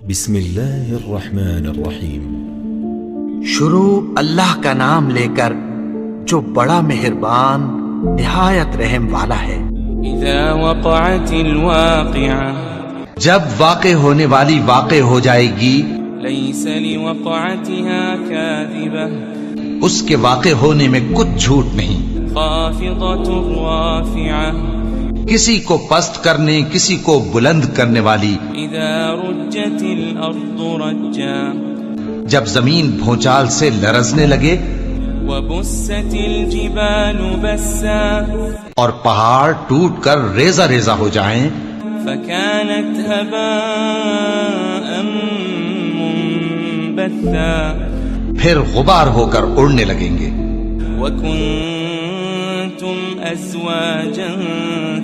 بسم اللہ الرحمن الرحیم۔ شروع اللہ کا نام لے کر جو بڑا مہربان نہایت رحم والا ہے۔ اذا وقعت الواقعہ، جب واقع ہونے والی واقع ہو جائے گی، لیس لوقعتها کاذبہ، اس کے واقع ہونے میں کچھ جھوٹ نہیں۔ خافضۃ رافعہ، کسی کو پست کرنے کسی کو بلند کرنے والی۔ اذا رجت الارض رجا، جب زمین بھونچال سے لرزنے لگے، وبست الجبال بسا، اور پہاڑ ٹوٹ کر ریزہ ریزہ ہو جائیں، فكانت هباء منبثا، پھر غبار ہو کر اڑنے لگیں گے۔ وكنتم ازواجا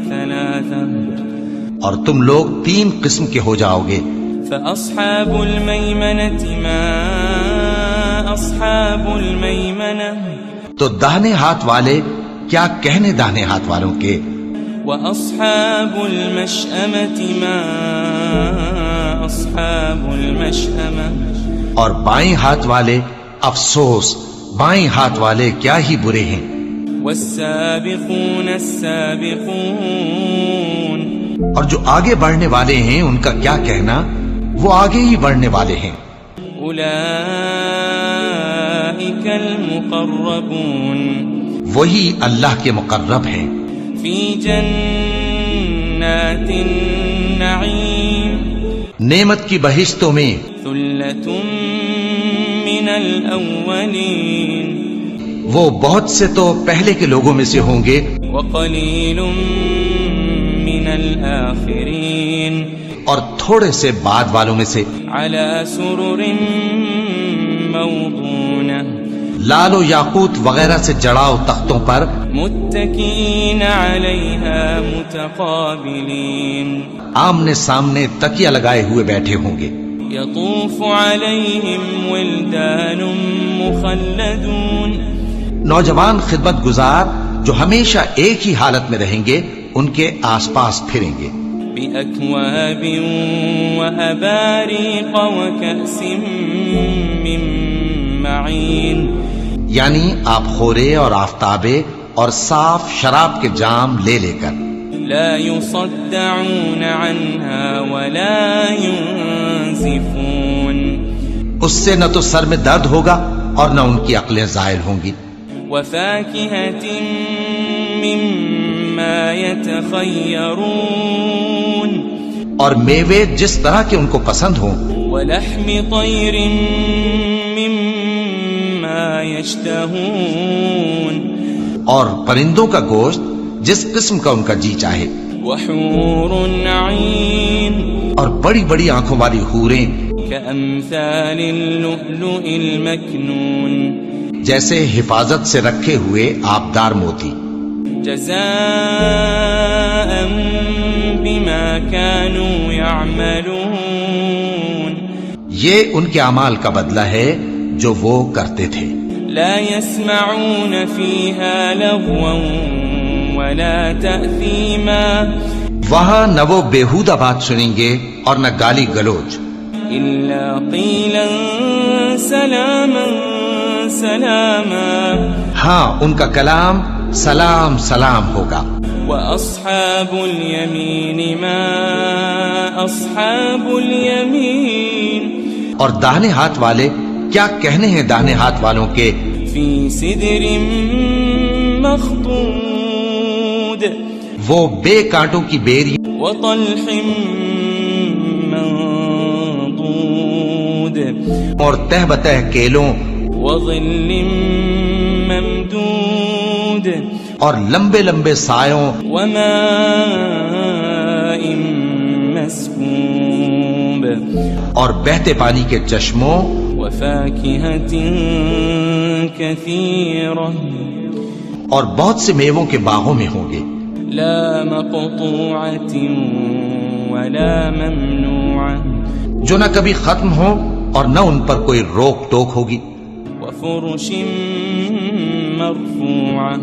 ثلاثا، اور تم لوگ 3 قسم کے ہو جاؤ گے۔ فأصحاب المیمنة ما أصحاب الميمنة، تو داہنے ہاتھ والے کیا کہنے داہنے ہاتھ والوں کے، وأصحاب المشأمة ما أصحاب المشأمة، اور بائیں ہاتھ والے افسوس بائیں ہاتھ والے کیا ہی برے ہیں۔ والسابقون السابقون، اور جو آگے بڑھنے والے ہیں ان کا کیا کہنا، وہ آگے ہی بڑھنے والے ہیں۔ أولئك المقربون، وہی اللہ کے مقرب ہیں، في جنات النعيم، نعمت کی بہشتوں میں۔ ثلة من الأولين، وہ بہت سے تو پہلے کے لوگوں میں سے ہوں گے، وقليل من الآخرين، اور تھوڑے سے بعد والوں میں سے۔ على سرر موضونة، لال و یاقوت وغیرہ سے جڑاؤ تختوں پر، متكئين عليها متقابلين، آمنے سامنے تکیہ لگائے ہوئے بیٹھے ہوں گے۔ يطوف عليهم ولدان مخلدون، نوجوان خدمت گزار جو ہمیشہ ایک ہی حالت میں رہیں گے ان کے آس پاس پھریں گے۔ بأكواب وأباريق وكأس من معين، یعنی آپ خورے اور آفتابے اور صاف شراب کے جام لے لے کر۔ لا يصدعون عنها ولا ينزفون، اس سے نہ تو سر میں درد ہوگا اور نہ ان کی عقلیں زائل ہوں گی۔ وفاكهة مما يتخيرون، اور میوے جس طرح کے ان کو پسند ہوں، ولحم طير مما يشتهون، اور پرندوں کا گوشت جس قسم کا ان کا جی چاہے، وحور عين، اور بڑی بڑی آنکھوں والی حوریں كأمثال اللؤلؤ المكنون، جیسے حفاظت سے رکھے ہوئے آبدار موتی۔ جزاء بما كانوا يعملون، یہ ان کے اعمال کا بدلہ ہے جو وہ کرتے تھے۔ لا يسمعون فيها لغوا ولا تأثيما، وہاں نہ وہ بیہودہ بات سنیں گے اور نہ گالی گلوچ، إلا قيلا سلاما سلاما، ہاں ان کا کلام سلام سلام ہوگا۔ وأصحاب اليمين ما أصحاب اليمين، اور داہنے ہاتھ والے کیا کہنے ہیں داہنے ہاتھ والوں کے، في سدر مخضود، وہ بے کانٹوں کی بیری وطلح منضود، اور تہ بتہ کیلوں وظل ممدود، اور لمبے لمبے سایوں وماء مسكوب، اور بہتے پانی کے چشموں، وفاكهة كثيرة، اور بہت سے میووں کے باغوں میں ہوں گے، لا مقطوعة ولا ممنوعة، جو نہ کبھی ختم ہو اور نہ ان پر کوئی روک ٹوک ہوگی، وفرش مرفوعة،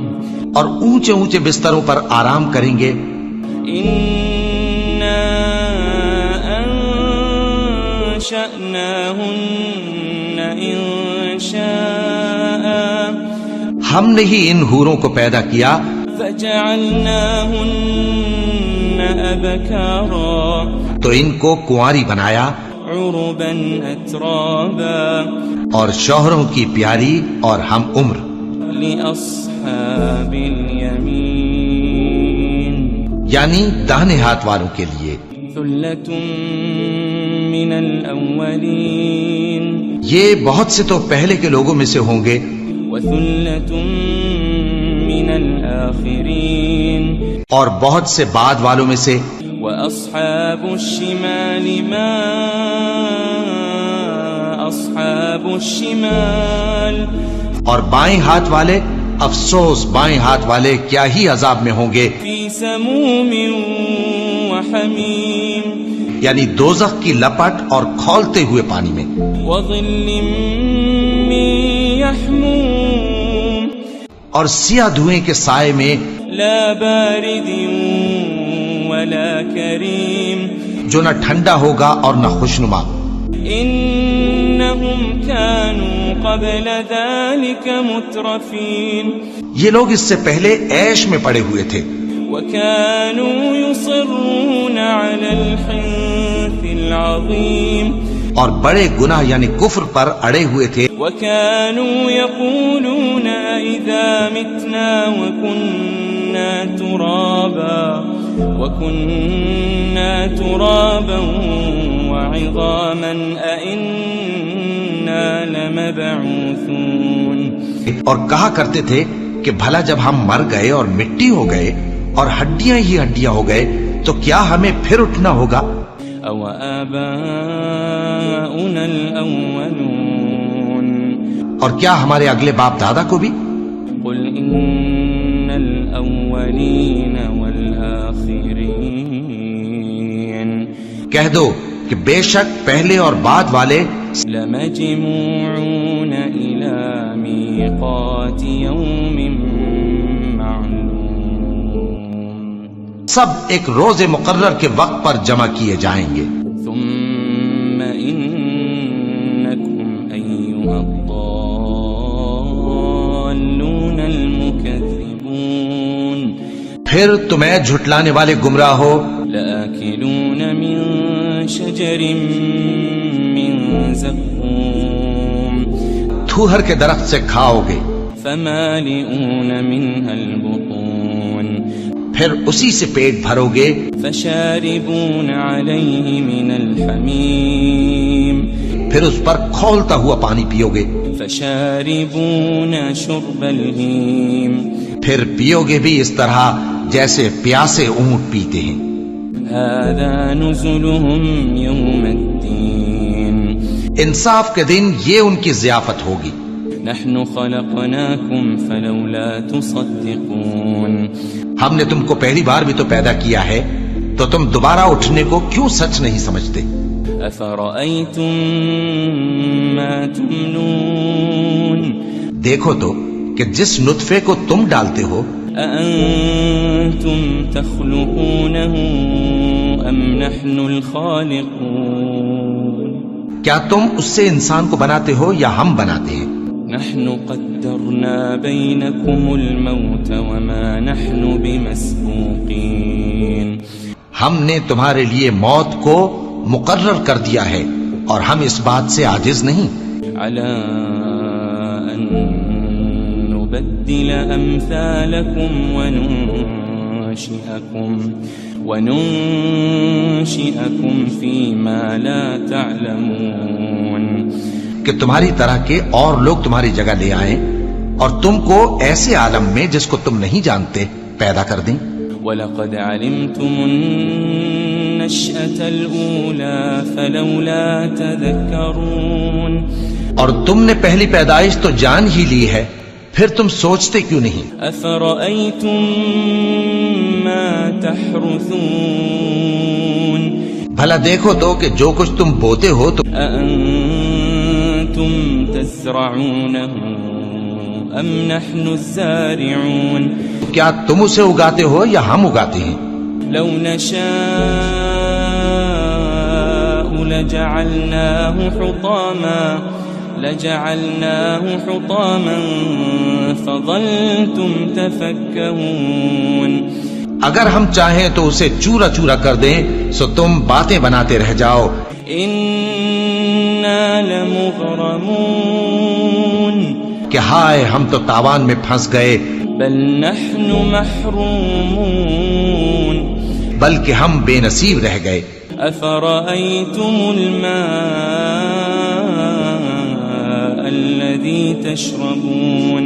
اور اونچے اونچے بستروں پر آرام کریں گے۔ إنا وأنشأناهن إنشاء ہم نے ہی ان حوروں کو پیدا کیا فجعلناهن أبكارا تو ان کو کنواری بنایا عربا أترابا اور شوہروں کی پیاری اور ہم عمر لأصحاب اليمين یعنی داہنے ہاتھ والوں کے لیے ثلة من الأولين یہ بہت سے تو پہلے کے لوگوں میں سے ہوں گے وثلة من الآخرين اور بہت سے بعد والوں میں سے وأصحاب الشمال ما أصحاب الشمال اور بائیں ہاتھ والے افسوس بائیں ہاتھ والے کیا ہی عذاب میں ہوں گے في سموم وحميم یعنی دوزخ کی لپٹ اور کھولتے ہوئے پانی میں وظل من يحموم اور سیاہ دھوئیں کے سائے میں لا بارد ولا كريم جو نہ ٹھنڈا ہوگا اور نہ خوشنما إنهم كانوا قبل ذلك مترفين یہ لوگ اس سے پہلے عیش میں پڑے ہوئے تھے وكانوا يصرون على الحنث العظيم اور بڑے گناہ یعنی کفر پر اڑے ہوئے تھے وكانوا يقولون إذا متنا وكنا ترابا وعظاما أئنا لمبعوثون اور کہا کرتے تھے کہ بھلا جب ہم مر گئے اور مٹی ہو گئے اور ہڈیاں ہی ہڈیاں ہو گئے تو کیا ہمیں پھر اٹھنا ہوگا أو آباؤنا الأولون اور کیا ہمارے اگلے باپ دادا کو بھی قل إن الأولين والآخرين کہہ دو کہ بے شک پہلے اور بعد والے لمجموعون إلى ميقات يوم معلوم سب ایک روز مقرر کے وقت پر جمع کیے جائیں گے ثم إنكم أيها الضالون المكذبون پھر تمہیں جھٹلانے والے گمراہ ہو لآكلون من شجر من زقوم تھوہر کے درخت سے کھاؤ گے فمالئون منها البطون پھر اسی سے پیٹ بھرو گے فشاربون عليه من الحميم پھر اس پر کھولتا ہوا پانی پیو گے فشاربون شرب الهيم پھر پیو گے بھی اس طرح جیسے پیاسے اونٹ پیتے ہیں هذا نزلهم يوم الدين انصاف کے دن یہ ان کی ضیافت ہوگی نحن خلقناكم فلولا تصدقون ہم نے تم کو پہلی بار بھی تو پیدا کیا ہے تو تم دوبارہ اٹھنے کو کیوں سچ نہیں سمجھتے أفرأيتم ما تمنون دیکھو تو کہ جس نطفے کو تم ڈالتے ہو أأنتم تخلقونه أم نحن الخالقون کیا تم اس سے انسان کو بناتے ہو یا ہم بناتے ہیں نحن قدرنا بينكم الموت وما نحن بمسبوقين ہم نے تمہارے لیے موت کو مقرر کر دیا ہے اور ہم اس بات سے عاجز نہیں على أن نبدل أمثالكم وننشئكم فيما لا تعلمون کہ تمہاری طرح کے اور لوگ تمہاری جگہ لے آئیں اور تم کو ایسے عالم میں جس کو تم نہیں جانتے پیدا کر دیں وَلَقَدْ عَلِمْتُمُ النَّشْأَةَ الْأُولَى فَلَوْلَا تَذَكَّرُونَ اور تم نے پہلی پیدائش تو جان ہی لی ہے پھر تم سوچتے کیوں نہیں أَفَرَأَيْتُم مَّا تَحْرُثُونَ بھلا دیکھو تو کہ جو کچھ تم بوتے ہو تو أَأَنتُمْ تَزْرَعُونَهُ أَمْ نَحْنُ الزَّارِعُونَ کیا تم اسے اگاتے ہو یا ہم اگاتے ہیں لو نشاء لجعلناه حطاما فظلتم تفكهون. اگر ہم چاہیں تو اسے چورا چورا کر دیں سو تم باتیں بناتے رہ جاؤ. انا لمغرمون. کہ ہائے ہم تو تاوان میں پھنس گئے. بل نحن محرومون. بلکہ ہم بے نصیب رہ گئے. افرأيتم الماء الذي تشربون.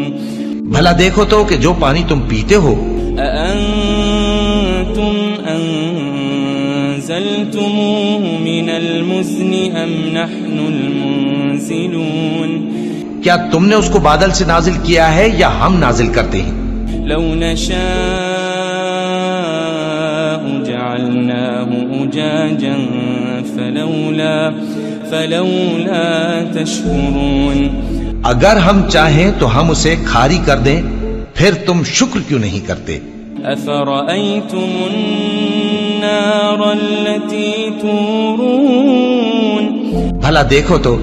بھلا دیکھو تو کہ جو پانی تم پیتے ہو. أأنتم أنزلتموه من المزن أم نحن المنزلون. کیا تم نے اس کو بادل سے نازل کیا ہے یا ہم نازل کرتے ہیں؟ لو نشاء جعلناه أجاجا فلولا تشكرون. اگر ہم چاہیں تو ہم اسے کھاری کر دیں پھر تم شکر کیوں نہیں کرتے؟ أفرأيتم النار التي تورون. بھلا دیکھو تو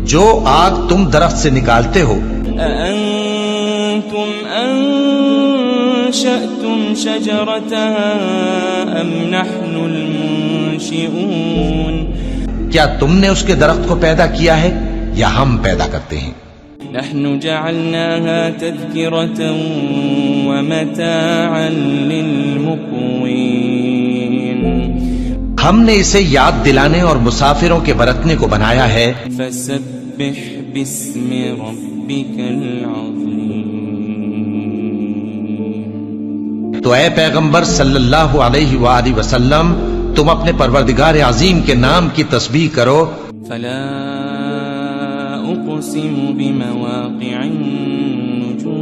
جو آگ تم درخت سے نکالتے ہو. أأنتم أنشأتم شجرتها أم نحن المنشئون. کیا تم نے اس کے درخت کو پیدا کیا ہے یا ہم پیدا کرتے ہیں؟ نحن جعلناها تذكرة ومتاعا للمقوين. ہم نے اسے یاد دلانے اور مسافروں کے برتنے کو بنایا ہے. فسبح باسم ربك العظيم. تو اے پیغمبر صلی اللہ علیہ وآلہ وسلم تم اپنے پروردگار عظیم کے نام کی تسبیح کرو. فلا أقسم بمواقع النجوم.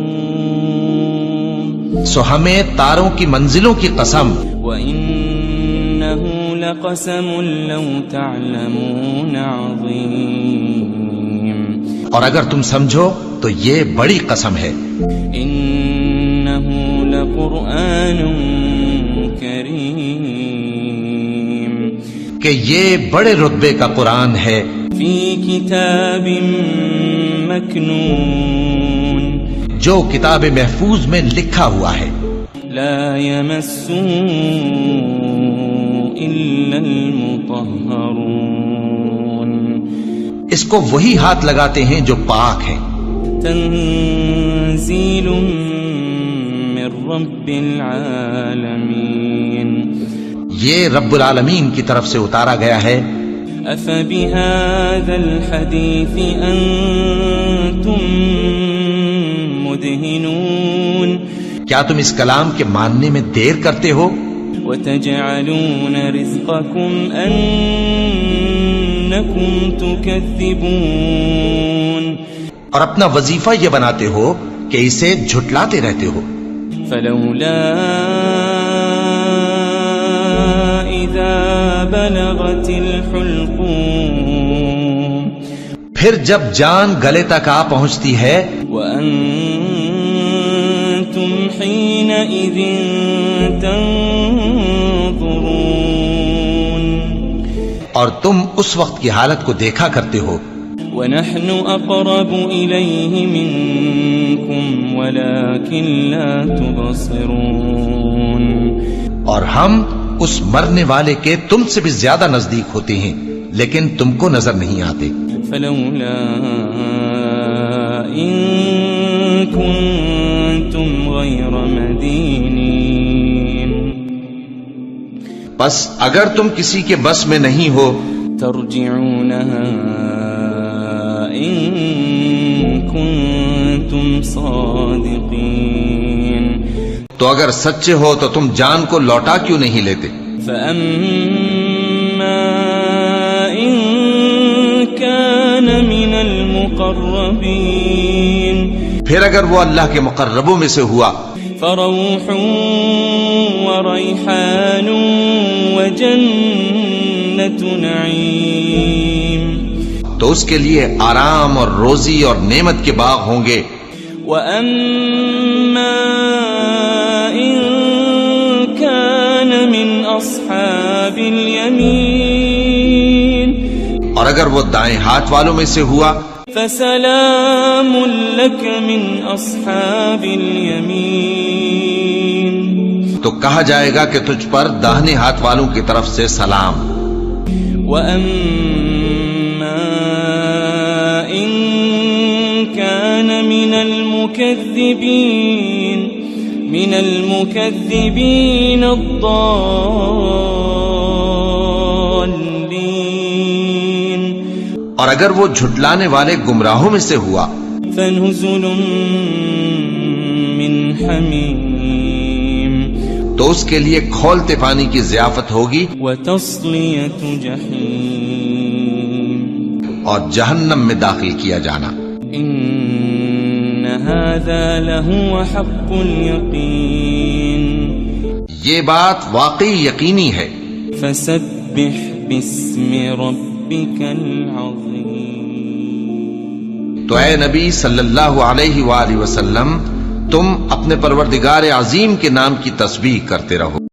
سو ہمیں تاروں کی منزلوں کی قسم. وإنه لقسم لو تعلمون عظيم. اور اگر تم سمجھو تو یہ بڑی قسم ہے. إنه لقرآن كريم. کہ یہ بڑے رتبے کا قرآن ہے. في كتاب مكنون. جو کتاب محفوظ میں لکھا ہوا ہے. لا يمسه إلا المطهرون. اس کو وہی ہاتھ لگاتے ہیں جو پاک ہیں. تنزيل من رب العالمين. یہ رب العالمین کی طرف سے اتارا گیا ہے. أفبهذا الحديث أنتم مدهنون. کیا تم اس کلام کے ماننے میں دیر کرتے ہو؟ وتجعلون رزقكم أنكم تكذبون. اور اپنا وظیفہ یہ بناتے ہو کہ اسے جھٹلاتے رہتے ہو. فلولا إذا بلغت الحلقوم. پھر جب جان گلے تک آ پہنچتی ہے. وأنتم حينئذ تنظرون. اور تم اس وقت کی حالت کو دیکھا کرتے ہو. ونحن أقرب إليه منكم ولكن لا تبصرون. اور ہم اس مرنے والے کے تم سے بھی زیادہ نزدیک ہوتے ہیں لیکن تم کو نظر نہیں آتے. فلولا إن كنتم غير مدينين. بس اگر تم کسی کے بس میں نہیں ہو ترجعونها إن كنتم صادقين. تو اگر سچے ہو تو تم جان کو لوٹا کیوں نہیں لیتے؟ فأما إن كان من المقربين. پھر اگر وہ اللہ کے مقربوں میں سے ہوا فروح وريحان وجنة نعيم. تو اس کے لیے آرام اور روزی اور نعمت کے باغ ہوں گے. وأما إن كان من أصحاب اليمين اگر وہ دائیں ہاتھ والوں میں سے ہوا فسلام لك من أصحاب اليمين تو کہا جائے گا کہ تجھ پر داہنے ہاتھ والوں کی طرف سے سلام. وَأَمَّا إِن كَانَ مِنَ الْمُكَذِّبِينَ الضَّالِّينَ اور اگر وہ جھٹلانے والے گمراہوں میں سے ہوا فَنُزُلٌ مِّنْ حَمِيمٍ تو اس کے لیے کھولتے پانی کی ضیافت ہوگی وَتَصْلِيَةُ جَحِيمٍ اور جہنم میں داخل کیا جانا. إِنَّ هَذَا لَهُوَ حَقُّ الْيَقِينِ یہ بات واقعی یقینی ہے. فَسَبِّحْ بِاسْمِ رَبِّكَ الْعَظِيمِ تو اے نبی صلی اللہ علیہ وآلہ وسلم تم اپنے پروردگار عظیم کے نام کی تسبیح کرتے رہو.